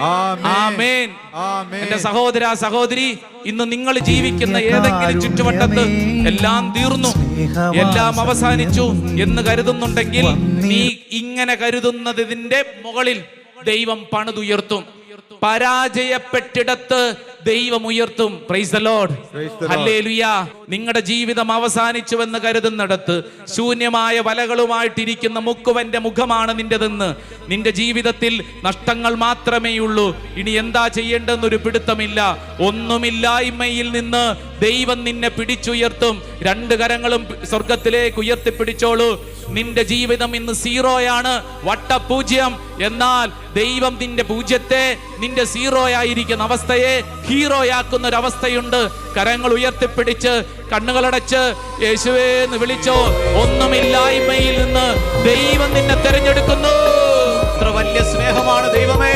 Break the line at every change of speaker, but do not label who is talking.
ആമേൻ. എന്റെ സഹോദര സഹോദരി, ഇന്ന് നിങ്ങൾ ജീവിക്കുന്ന ഏതെങ്കിലും ചുറ്റുവട്ടത്ത് എല്ലാം തീർന്നു, എല്ലാം അവസാനിച്ചു എന്ന് കരുതുന്നുണ്ടെങ്കിൽ നീ ഇങ്ങനെ കരുതുന്നതിന്റെ മുകളിൽ ദൈവം പണിതുയർത്തും. പരാജയപ്പെട്ടിടത്ത് ദൈവം ഉയർത്തും. Praise the Lord, hallelujah. നിങ്ങളുടെ ജീവിതം അവസാനിച്ചുവെന്ന് കരുതുന്നിടത്ത് ശൂന്യമായ വലകളുമായിട്ടിരിക്കുന്ന മുക്കുവന്റെ മുഖമാണ് നിന്റെതെന്ന്, നിന്റെ ജീവിതത്തിൽ നഷ്ടങ്ങൾ മാത്രമേയുള്ളൂ, ഇനി എന്താ ചെയ്യേണ്ടെന്നൊരു പിടുത്തമില്ല, ഒന്നുമില്ലായ്മയിൽ നിന്ന് ദൈവം നിന്നെ പിടിച്ചുയർത്തും. രണ്ട് കരങ്ങളും സ്വർഗത്തിലേക്ക് ഉയർത്തിപ്പിടിച്ചോളൂ. നിന്റെ ജീവിതം ഇന്ന് സീറോയാണ്, വട്ടപൂജ്യം. എന്നാൽ ദൈവം നിന്റെ പൂജ്യത്തെ, നിന്റെ സീറോയായിരിക്കുന്ന അവസ്ഥയെ ഹീറോയാക്കുന്ന ഒരു അവസ്ഥയുണ്ട്. കരങ്ങൾ ഉയർത്തിപ്പിടിച്ച് കണ്ണുകളടച്ച് യേശുവേ എന്ന് വിളിച്ചോ. ഒന്നുമില്ലായ്മയിൽ നിന്ന് ദൈവം നിന്നെ തെരഞ്ഞെടുക്കുന്നു.
എത്ര വലിയ സ്നേഹമാണ് ദൈവമേ.